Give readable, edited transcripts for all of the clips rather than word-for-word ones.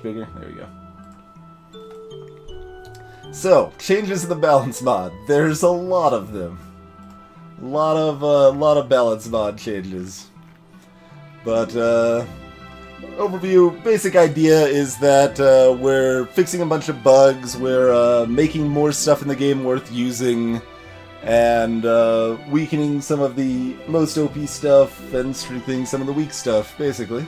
much bigger. There we go. So, changes in the balance mod. There's a lot of them. A lot of balance mod changes. But, overview, basic idea is that we're fixing a bunch of bugs, we're making more stuff in the game worth using, and weakening some of the most OP stuff and strengthening some of the weak stuff, basically.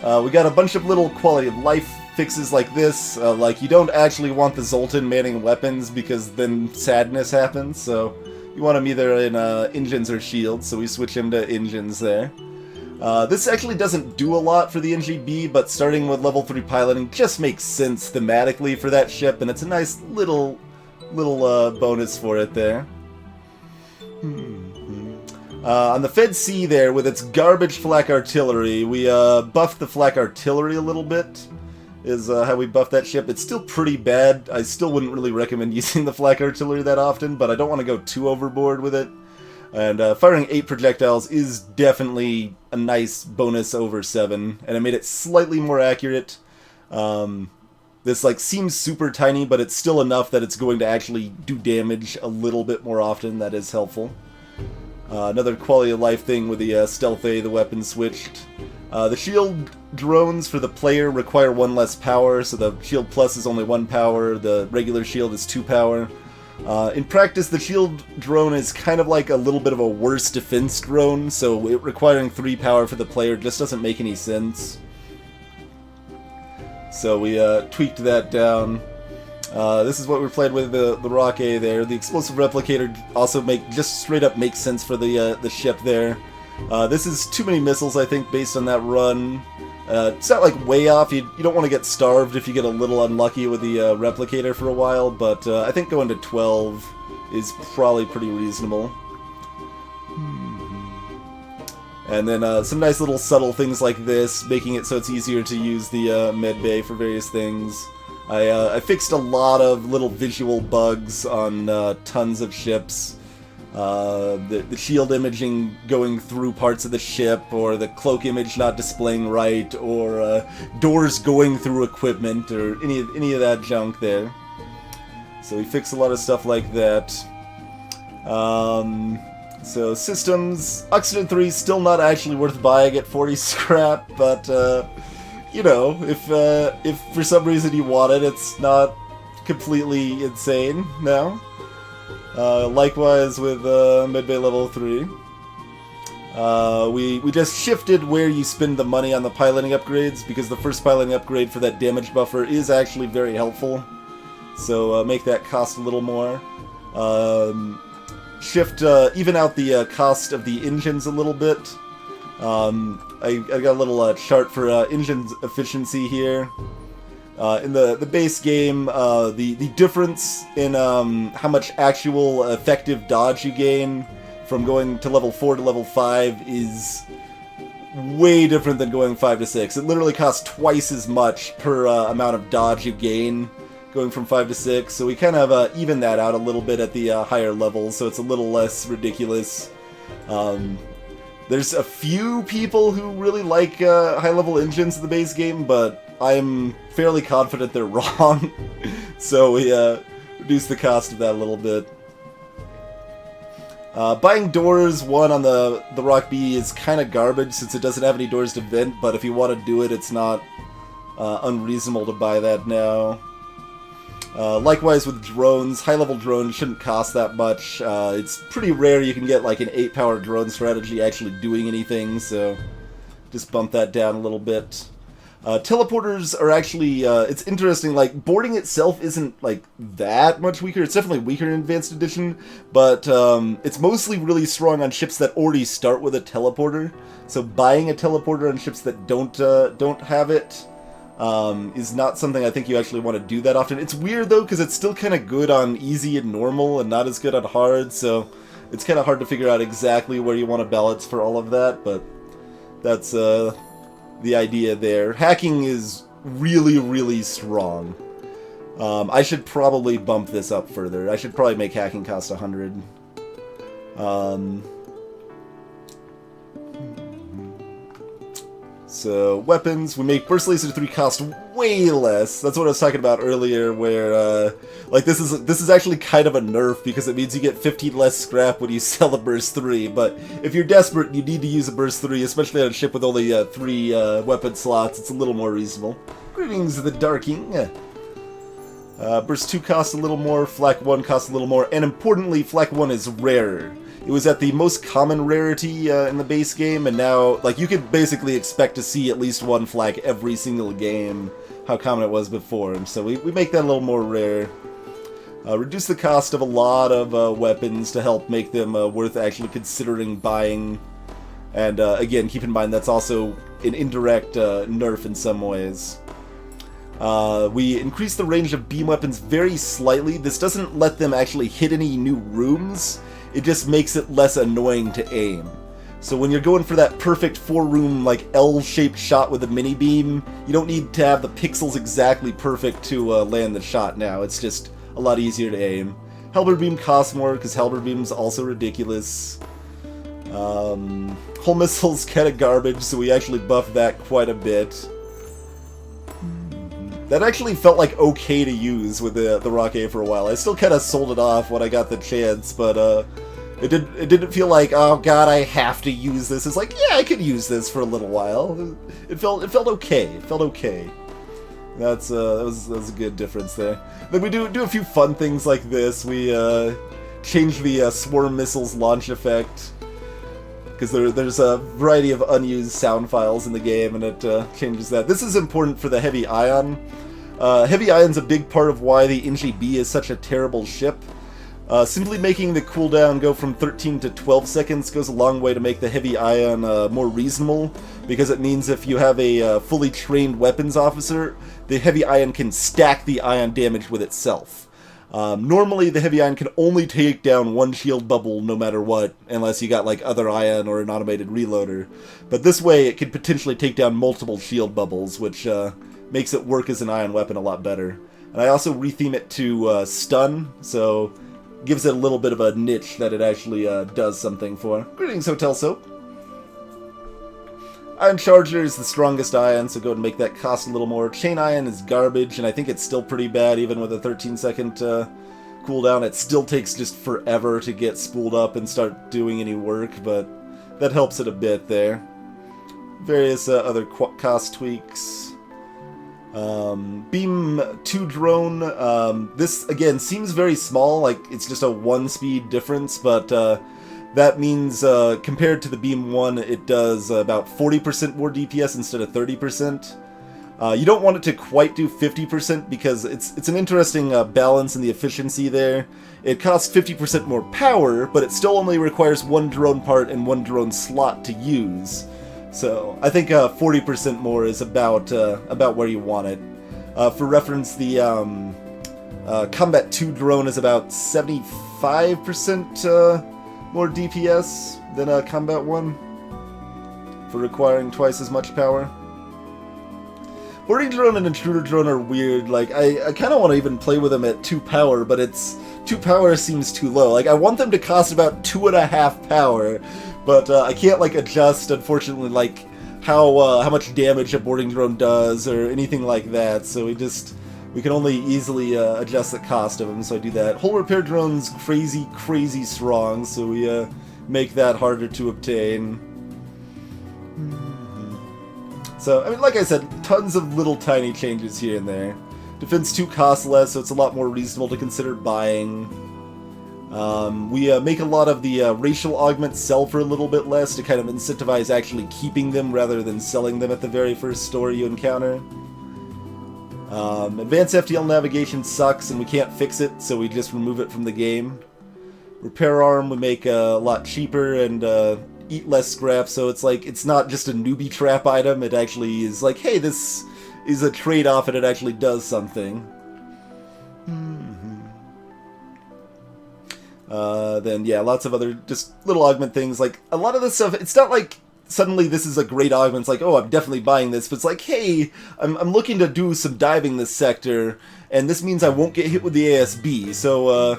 We got a bunch of little quality of life fixes like this, like you don't actually want the Zoltan manning weapons because then sadness happens, so you want him either in engines or shields, so we switch him to engines there. This actually doesn't do a lot for the NGB, but starting with level 3 piloting just makes sense thematically for that ship, and it's a nice little bonus for it there. On the Fed C there, with its garbage flak artillery, we buffed the flak artillery a little bit, is how we buffed that ship. It's still pretty bad. I still wouldn't really recommend using the flak artillery that often, but I don't want to go too overboard with it. And firing 8 projectiles is definitely a nice bonus over 7, and it made it slightly more accurate. This seems super tiny, but it's still enough that it's going to actually do damage a little bit more often. That is helpful. Another quality of life thing with the Stealth A, the weapon switched. The shield drones for the player require 1 less power, so the shield plus is only 1 power, the regular shield is 2 power. In practice, the shield drone is kind of like a little bit of a worse defense drone, so it requiring 3 power for the player just doesn't make any sense. So we tweaked that down. This is what we played with the Rock A there. The explosive replicator also just straight up makes sense for the ship there. This is too many missiles, I think, based on that run. It's not way off. You don't want to get starved if you get a little unlucky with the replicator for a while, but I think going to 12 is probably pretty reasonable. And then some nice little subtle things like this, making it so it's easier to use the med bay for various things. I fixed a lot of little visual bugs on tons of ships. The shield imaging going through parts of the ship, or the cloak image not displaying right, or doors going through equipment, or any of that junk there. So we fixed a lot of stuff like that. So systems, Oxygen 3 is still not actually worth buying at 40 scrap, but you know, if for some reason you want it, it's not completely insane now. Likewise with Midbay level 3. We just shifted where you spend the money on the piloting upgrades, because the first piloting upgrade for that damage buffer is actually very helpful. So make that cost a little more. Even out the cost of the engines a little bit. I got a little chart for engine efficiency here. In the base game, the difference in how much actual effective dodge you gain from going to level 4 to level 5 is way different than going 5 to 6. It literally costs twice as much per amount of dodge you gain going from 5 to 6, so we kind of even that out a little bit at the higher levels, so it's a little less ridiculous. There's a few people who really like high-level engines in the base game, but I'm fairly confident they're wrong, so we reduced the cost of that a little bit. Buying doors 1 on the Rock B is kind of garbage since it doesn't have any doors to vent, but if you want to do it, it's not unreasonable to buy that now. Likewise with drones, high-level drones shouldn't cost that much. It's pretty rare you can get like an 8-power drone strategy actually doing anything, so just bump that down a little bit. Teleporters are actually, it's interesting, like, boarding itself isn't, like, that much weaker. It's definitely weaker in Advanced Edition, but it's mostly really strong on ships that already start with a teleporter. So buying a teleporter on ships that don't have it is not something I think you actually want to do that often. It's weird, though, because it's still kind of good on easy and normal and not as good on hard, so it's kind of hard to figure out exactly where you want to balance for all of that, but that's the idea there. Hacking is really, really strong. I should probably bump this up further. I should probably make hacking cost 100. So, weapons, we make Burst Laser 3 cost way less. That's what I was talking about earlier, where, like, this is actually kind of a nerf, because it means you get 15 less scrap when you sell a Burst 3, but if you're desperate and you need to use a Burst 3, especially on a ship with only 3 weapon slots, it's a little more reasonable. Greetings, the Darking. Burst 2 costs a little more, Flak 1 costs a little more, and importantly, Flak 1 is rarer. It was at the most common rarity in the base game, and now, like, you could basically expect to see at least one Flak every single game, how common it was before, and so we make that a little more rare. Reduce the cost of a lot of weapons to help make them worth actually considering buying, and again, keep in mind that's also an indirect nerf in some ways. We increase the range of beam weapons very slightly. This doesn't let them actually hit any new rooms. It just makes it less annoying to aim. So when you're going for that perfect 4-room, like, L-shaped shot with a mini-beam, you don't need to have the pixels exactly perfect to land the shot now. It's just a lot easier to aim. Halberd beam costs more, because halberd beam's also ridiculous. Hull missile's kind of garbage, so we actually buffed that quite a bit. That actually felt like okay to use with the Rock A for a while. I still kind of sold it off when I got the chance, but it didn't feel like, oh god, I have to use this. It's like, yeah, I could use this for a little while. It felt okay. It felt okay. That was a good difference there. Then we do a few fun things like this. We change the swarm missiles launch effect, because there's a variety of unused sound files in the game, and it changes that. This is important for the Heavy Ion. Heavy Ion's a big part of why the Inchi B is such a terrible ship. Simply making the cooldown go from 13 to 12 seconds goes a long way to make the Heavy Ion more reasonable, because it means if you have a fully trained weapons officer, the Heavy Ion can stack the ion damage with itself. Normally, the Heavy Ion can only take down one shield bubble no matter what, unless you got, like, other ion or an automated reloader. But this way, it could potentially take down multiple shield bubbles, which makes it work as an ion weapon a lot better. And I also retheme it to stun, so gives it a little bit of a niche that it actually does something for. Greetings, Hotel Soap. Ion Charger is the strongest ion, so go ahead and make that cost a little more. Chain Ion is garbage, and I think it's still pretty bad, even with a 13-second cooldown. It still takes just forever to get spooled up and start doing any work, but that helps it a bit there. Various other cost tweaks. Beam 2 drone. This, again, seems very small, like it's just a 1-speed difference, but that means, compared to the Beam 1, it does about 40% more DPS instead of 30%. You don't want it to quite do 50% because it's an interesting balance in the efficiency there. It costs 50% more power, but it still only requires 1 drone part and 1 drone slot to use. So I think 40% more is about where you want it. For reference, the Combat 2 drone is about 75% more DPS than Combat 1 for requiring twice as much power. Boarding drone and intruder drone are weird. Like, I kind of want to even play with them at 2 power, but 2 power seems too low. Like, I want them to cost about 2.5 power, but I can't, like, adjust, unfortunately, like, how much damage a boarding drone does or anything like that, so we can only easily adjust the cost of them, so I do that. Hull repair drone's crazy strong, so we make that harder to obtain. So, I mean, like I said, tons of little tiny changes here and there. Defense 2 costs less, so it's a lot more reasonable to consider buying. We make a lot of the racial augments sell for a little bit less to kind of incentivize actually keeping them rather than selling them at the very first store you encounter. Advanced FTL navigation sucks and we can't fix it, so we just remove it from the game. Repair arm we make a lot cheaper and eat less scrap, so it's like, it's not just a newbie trap item, it actually is like, hey, this is a trade-off and it actually does something. Then yeah, lots of other just little augment things, like a lot of this stuff, it's not like suddenly this is a great augment, it's like, oh, I'm definitely buying this, but it's like, hey, I'm looking to do some diving this sector, and this means I won't get hit with the ASB, so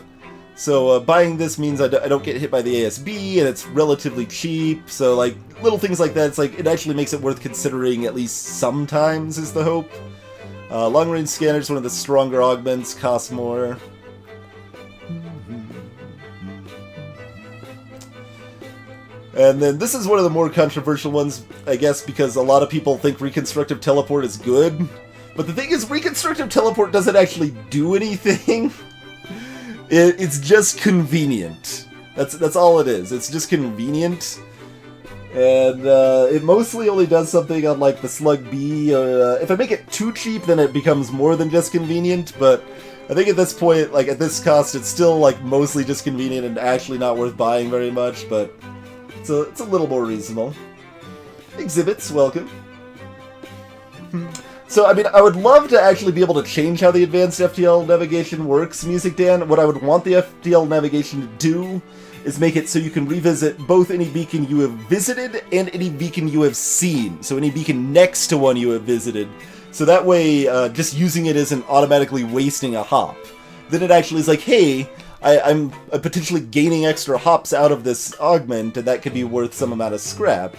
So buying this means I don't get hit by the ASB, and it's relatively cheap, so like little things like that, it's like it actually makes it worth considering at least sometimes is the hope. Long-range scanner is one of the stronger augments, costs more. And then this is one of the more controversial ones, I guess, because a lot of people think Reconstructive Teleport is good. But the thing is, Reconstructive Teleport doesn't actually do anything. It's just convenient. That's all it is. It's just convenient. And it mostly only does something on like the Slug B. If I make it too cheap, then it becomes more than just convenient. But I think at this point, like at this cost, it's still like mostly just convenient and actually not worth buying very much. But it's a little more reasonable. Exhibits, welcome. So, I mean, I would love to actually be able to change how the advanced FTL navigation works, Music Dan. What I would want the FTL navigation to do is make it so you can revisit both any beacon you have visited and any beacon you have seen. So any beacon next to one you have visited. So that way, just using it isn't automatically wasting a hop. Then it actually is like, hey, I'm potentially gaining extra hops out of this augment, and that could be worth some amount of scrap.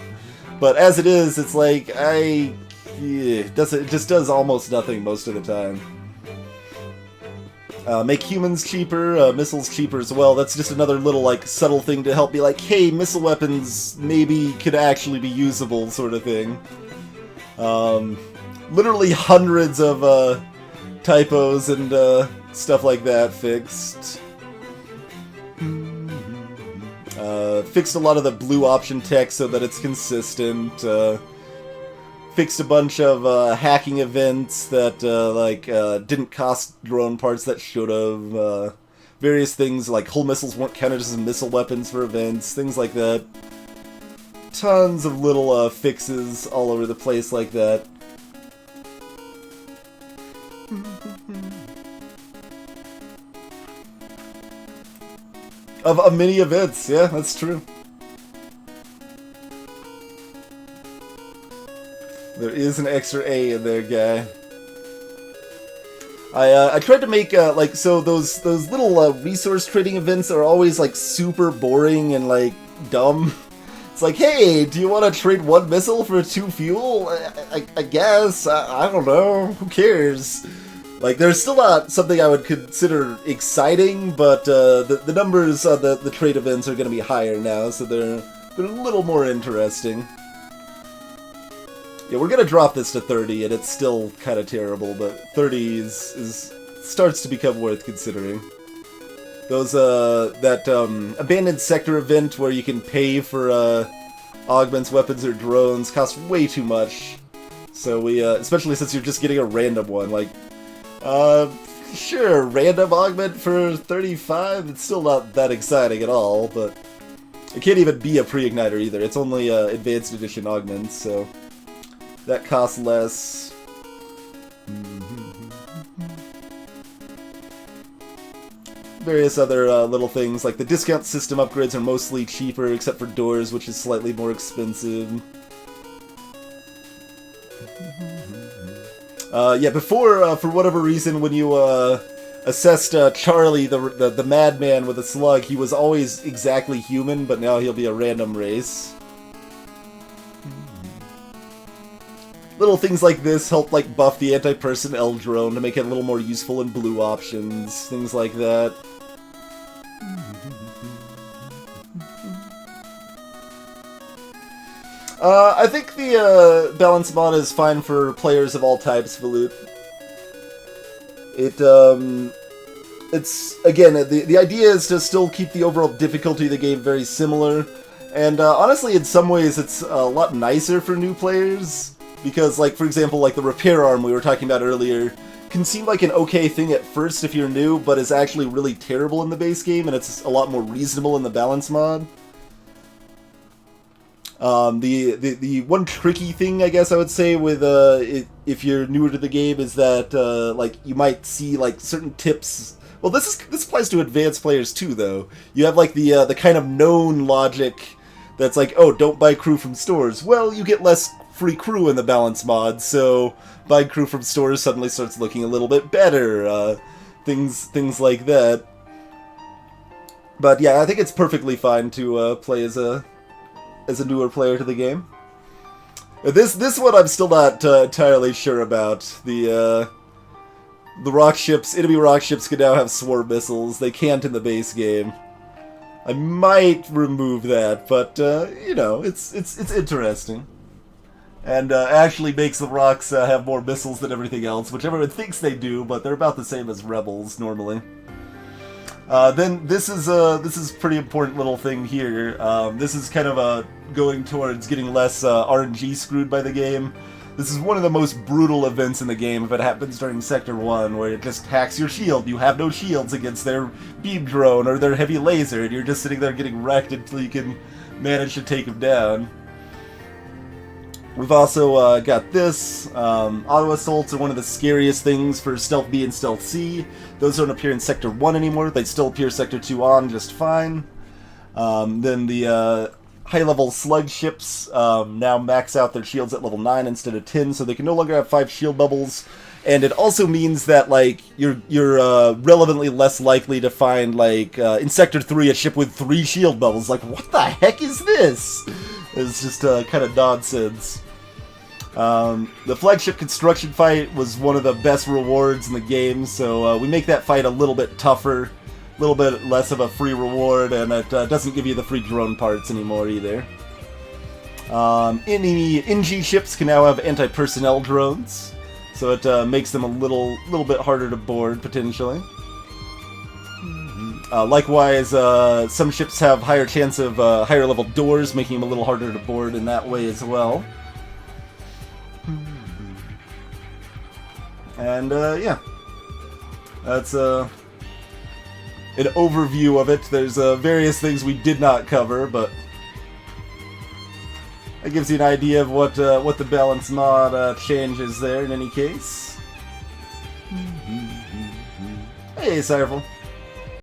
But as it is, it's like, it just does almost nothing most of the time. Make humans cheaper, missiles cheaper as well. That's just another little, like, subtle thing to help be like, hey, missile weapons maybe could actually be usable, sort of thing. Literally hundreds of, typos and, stuff like that fixed. Fixed a lot of the blue option text so that it's consistent. Fixed a bunch of hacking events that didn't cost drone parts that should have. Various things like hull missiles weren't counted as missile weapons for events, things like that. Tons of little fixes all over the place like that. Of many events, yeah, that's true. There is an extra A in there, guy. I tried to make so those little resource trading events are always like super boring and like dumb. It's like, hey, do you want to trade one missile for 2 fuel? I guess. I don't know. Who cares? Like, there's still not something I would consider exciting, but the numbers on the trade events are going to be higher now, so they're a little more interesting. Yeah, we're going to drop this to 30, and it's still kind of terrible, but 30 starts to become worth considering. Those, abandoned sector event where you can pay for, augments, weapons, or drones costs way too much. So we, especially since you're just getting a random one, like, sure, random augment for 35, it's still not that exciting at all, but it can't even be a pre-igniter either. It's only, advanced edition augments, so that costs less. Various other little things, like the discount system upgrades are mostly cheaper, except for doors, which is slightly more expensive. Yeah, before, for whatever reason, when you assessed Charlie, the madman with a slug, he was always exactly human, but now he'll be a random race. Little things like this help, like, buff the anti-personnel drone to make it a little more useful in blue options, things like that. I think the balance mod is fine for players of all types, Valut. It's, again, the idea is to still keep the overall difficulty of the game very similar, and honestly, in some ways, it's a lot nicer for new players, because, like, for example, like the repair arm we were talking about earlier can seem like an okay thing at first if you're new, but is actually really terrible in the base game, and it's a lot more reasonable in the balance mod. The one tricky thing, I guess I would say, with, if you're newer to the game is that, like, you might see, like, certain tips. Well, this applies to advanced players, too, though. You have, like, the kind of known logic that's like, oh, don't buy crew from stores. Well, you get less free crew in the balance mod, so buying crew from stores suddenly starts looking a little bit better. Things like that. But yeah, I think it's perfectly fine to play as a newer player to the game. This one I'm still not entirely sure about. The rock ships, enemy rock ships can now have swarm missiles. They can't in the base game. I might remove that, but you know, it's interesting. And actually makes the rocks have more missiles than everything else, which everyone thinks they do, but they're about the same as rebels normally. Then this is a pretty important little thing here. This is kind of going towards getting less RNG screwed by the game. This is one of the most brutal events in the game if it happens during Sector 1, where it just hacks your shield. You have no shields against their beam drone or their heavy laser, and you're just sitting there getting wrecked until you can manage to take them down. We've also got this. Auto assaults are one of the scariest things for Stealth B and Stealth C. Those don't appear in Sector 1 anymore. They still appear Sector 2 on just fine. Then the high-level slug ships now max out their shields at level 9 instead of 10, so they can no longer have 5 shield bubbles. And it also means that like you're relevantly less likely to find like in Sector 3 a ship with 3 shield bubbles. Like, what the heck is this? It's just kind of nonsense. The flagship construction fight was one of the best rewards in the game, so we make that fight a little bit tougher, a little bit less of a free reward, and it doesn't give you the free drone parts anymore either. Any NG ships can now have anti-personnel drones, so it makes them a little bit harder to board potentially. Likewise, some ships have higher chance of higher level doors, making them a little harder to board in that way as well. And yeah, that's an overview of it. There's various things we did not cover, but that gives you an idea of what the balance mod changes there in any case. Hey, Cyreful.